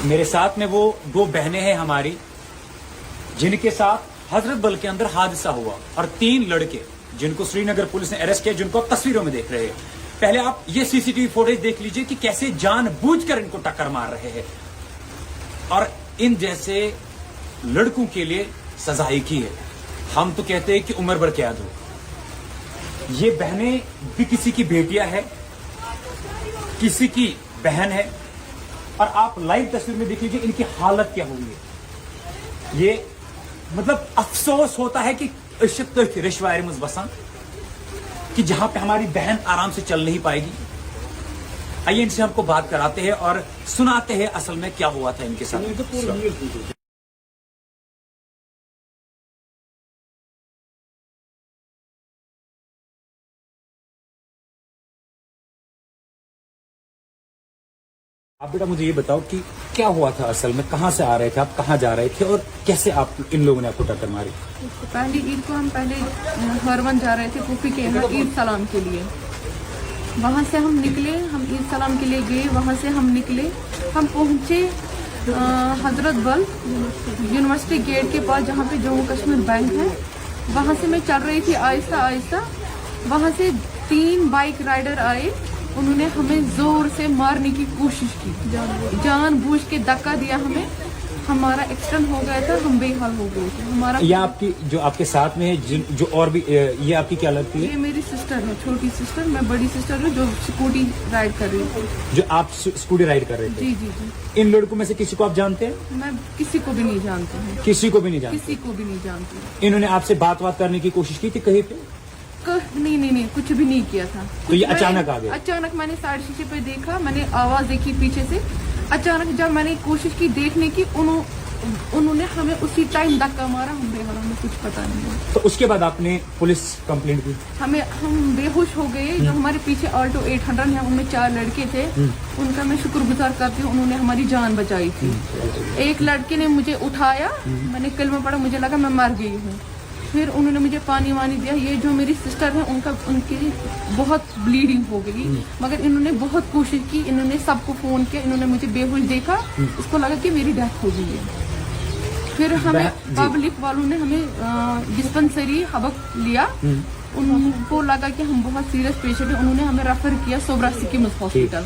میرے ساتھ میں وہ دو بہنیں ہیں ہماری جن کے ساتھ حضرت بل کے اندر حادثہ ہوا اور 3 لڑکے جن کو سری نگر پولیس نے اریسٹ کیا، جن کو آپ تصویروں میں دیکھ رہے ہیں. پہلے آپ یہ سی سی ٹی وی فوٹیج دیکھ لیجئے کہ کیسے جان بوجھ کر ان کو ٹکر مار رہے ہیں. اور ان جیسے لڑکوں کے لیے سزا ایک ہی ہے. ہم تو کہتے ہیں کہ عمر بھر قید ہو. یہ بہنیں بھی کسی کی بیٹیاں ہیں، کسی کی بہن ہے، اور آپ لائیو تصویر میں دیکھ لیجیے ان کی حالت کیا ہوئی ہے. یہ مطلب افسوس ہوتا ہے کہ عشق تو رشوائر مز بسان کہ جہاں پہ ہماری بہن آرام سے چل نہیں پائے گی. آئیے ان سے ہم کو بات کراتے ہیں اور سناتے ہیں اصل میں کیا ہوا تھا ان کے ساتھ. آپ بیٹا مجھے یہ بتاؤ کہ کیا ہوا تھا اصل میں، کہاں سے آ رہے تھے آپ، کہاں جا رہے تھے، اور کیسے آپ ان لوگوں نے آپ کو ٹکر ماری؟ پہلی عید کو ہم پہلے ہرون جا رہے تھے پھوپھی کے یہاں عید سلام کے لیے. وہاں سے ہم نکلے، ہم عید سلام کے لیے گئے. وہاں سے ہم نکلے، ہم پہنچے حضرت بل یونیورسٹی گیٹ کے پاس جہاں پہ جموں کشمیر بینک ہے. وہاں سے میں چل رہی تھی آہستہ آہستہ. وہاں سے 3 بائک رائڈر آئے. انہوں نے ہمیں زور سے مارنے کی کوشش کی، جان بوجھ کے دھکا دیا ہمیں. ہمارا ایکسیڈنٹ ہو گیا تھا، ہم بے حال ہو گئے تھے. ہمارا یہ آپ کی جو آپ کے ساتھ میں ہے جو اور بھی، یہ آپ کی کیا لگتی ہے؟ یہ میری سسٹر ہے، چھوٹی سسٹر. میں بڑی سسٹر ہوں جو اسکوٹی رائڈ کر رہی تھی. جو آپ اسکوٹی رائڈ کر رہے تھے؟ جی جی جی. ان لڑکوں میں سے کسی کو آپ جانتے ہیں؟ میں کسی کو بھی نہیں جانتی ہوں. کسی کو بھی نہیں جانتے؟ کسی کو بھی نہیں جانتی. انہوں نے آپ سے بات کرنے کی کوشش کی تھی کہیں پہ؟ نہیں، کچھ بھی نہیں کیا تھا. تو یہ اچانک آ گیا؟ اچانک میں نے سائڈ شیشے پہ دیکھا، میں نے آواز دیکھی پیچھے سے. اچانک جب میں نے کوشش کی دیکھنے کی، انہوں نے ہمیں اسی ٹائم دھکا مارا. ہمیں کچھ پتا نہیں. تو اس کے بعد آپ نے پولیس کمپلینٹ کی؟ ہم بے ہوش ہو گئے. جو ہمارے پیچھے آلٹو 800 ہے، ان میں 4 لڑکے تھے. ان کا میں شکر گزار کرتی ہوں، انہوں نے ہماری جان بچائی تھی. ایک لڑکے نے مجھے اٹھایا، میں نے کلمہ پڑھا، مجھے لگا میں مر گئی ہوں. پھر انہوں نے مجھے پانی وانی دیا. یہ جو میری سسٹر ہے ان کی بہت بلیڈنگ ہو گئی، مگر انہوں نے بہت کوشش کی. انہوں نے سب کو فون کیا. انہوں نے مجھے بے ہوش دیکھا، اس کو لگا کہ میری ڈیتھ ہو گئی ہے. پھر ہمیں پبلک والوں نے ہمیں ڈسپنسری حبک لیا. ان کو لگا کہ ہم بہت سیریس پیشنٹ ہیں. انہوں نے ہمیں ریفر کیا سوبرا سکمز ہاسپٹل.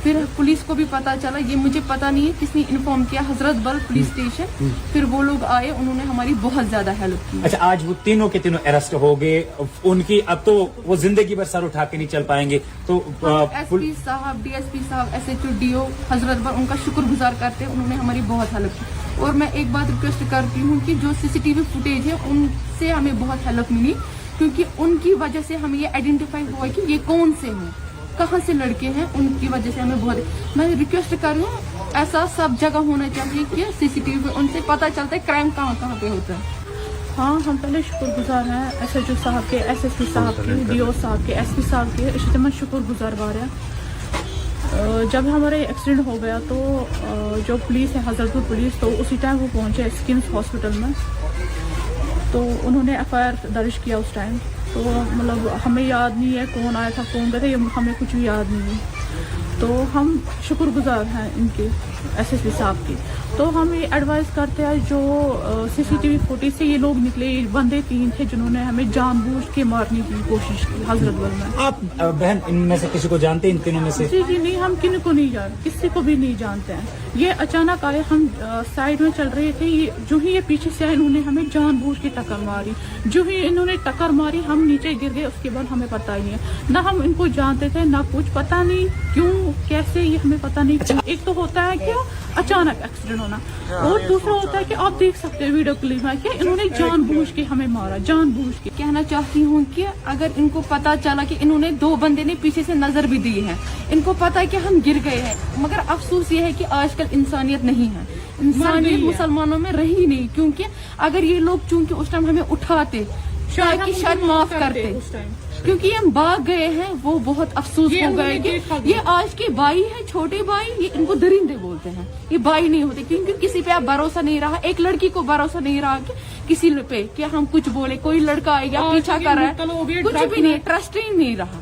پھر پولیس کو بھی پتا چلا. یہ مجھے پتا نہیں ہے کس نے انفارم کیا، حضرت بل پولیس اسٹیشن. پھر وہ لوگ آئے، انہوں نے ہماری بہت زیادہ ہیلپ کی. اچھا، آج وہ تینوں کے تینوں اریسٹ ہو گئے. ان کی اب تو وہ زندگی بھر سر اٹھا کے نہیں چل پائیں گے. تو ایس پی صاحب، ڈی ایس پی صاحب، SHO DO حضرت بل، ان کا شکر گزار کرتے ہیں. انہوں نے ہماری بہت ہیلپ کی. اور میں ایک بات ریکویسٹ کرتی ہوں کہ جو CCTV فوٹیج ہے ان سے ہمیں بہت ہیلپ ملی، کیونکہ ان کی وجہ سے ہمیں یہ آئیڈینٹیفائی ہوا کہ یہ کون سے ہیں، کہاں سے لڑکے ہیں. ان کی وجہ سے ہمیں بہت، میں ریکویسٹ کر رہی ہوں ایسا سب جگہ ہونا چاہیے کہ CCTV پہ ان سے پتہ چلتا ہے کرائم کہاں کہاں پہ ہوتا ہے. ہاں، ہم پہلے شکر گزار ہیں SHO صاحب کے، SSP صاحب کے، DO صاحب کے، SP صاحب کے. اجتماع شکر گزار بار ہے. جب ہمارے ایکسیڈنٹ ہو گیا تو جو پولیس ہے، حضرت پور پولیس، تو اسی ٹائم وہ پہنچے سکمز ہاسپٹل میں. تو انہوں نے FIR درج کیا اس ٹائم. تو مطلب ہمیں یاد نہیں ہے کون آیا تھا کون گئے تھے، ہمیں کچھ بھی یاد نہیں ہے. تو ہم شکر گزار ہیں ان کے SSP صاحب کی. تو ہم یہ ایڈوائز کرتے ہیں جو CCTV فوٹیج سے یہ لوگ نکلے، بندے 3 تھے جنہوں نے ہمیں جان بوجھ کے مارنے کی کوشش کی حضرت بل میں. آپ بہن ان میں سے کسی کو جانتے ہیں، ان تینوں میں سے؟ جی نہیں، ہم کن کو نہیں جانتے، کسی کو بھی نہیں جانتے ہیں. یہ اچانک آئے، ہم سائڈ میں چل رہے تھے. جو ہی یہ پیچھے سے آئے، انہوں نے ہمیں جان بوجھ کے ٹکر ماری. جو ہی انہوں نے ٹکر ماری، ہم نیچے گر گئے. اس کے بعد ہمیں پتہ ہی نہیں ہے، نہ ہم ان کو جانتے تھے نہ کچھ. پتہ نہیں کیوں کیسے، یہ ہمیں پتہ نہیں. ایک تو ہوتا ہے کہ اچانک ایکسیڈنٹ ہونا، اور دوسرا ہوتا ہے کہ آپ دیکھ سکتے ہیں ویڈیو کلپ میں کہ انہوں نے جان بوجھ کے ہمیں مارا، جان بوجھ کے. کہنا چاہتی ہوں کہ اگر ان کو پتا چلا کہ انہوں نے 2 بندے نے پیچھے سے نظر بھی دی ہے، ان کو پتا ہے کہ ہم گر گئے ہیں، مگر افسوس یہ ہے کہ آج کل انسانیت نہیں ہے. انسانیت مسلمانوں میں رہی نہیں. کیونکہ اگر یہ لوگ چونکہ اس ٹائم ہمیں اٹھاتے تاکہ شاید معاف کرتے، کیونکہ ہم بھاگ گئے ہیں، وہ بہت افسوس ہو گئے کہ یہ آج کے بھائی ہیں، چھوٹے بھائی. یہ ان کو درندے بولتے ہیں، یہ بھائی نہیں ہوتے. کیونکہ کسی پہ اب بھروسہ نہیں رہا. ایک لڑکی کو بھروسہ نہیں رہا کہ کسی پہ کہ ہم کچھ بولے، کوئی لڑکا آئے گا پیچھا کر رہا ہے، کچھ بھی نہیں، ٹرسٹ ہی نہیں رہا.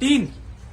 3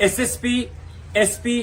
SSP, SP,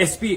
SP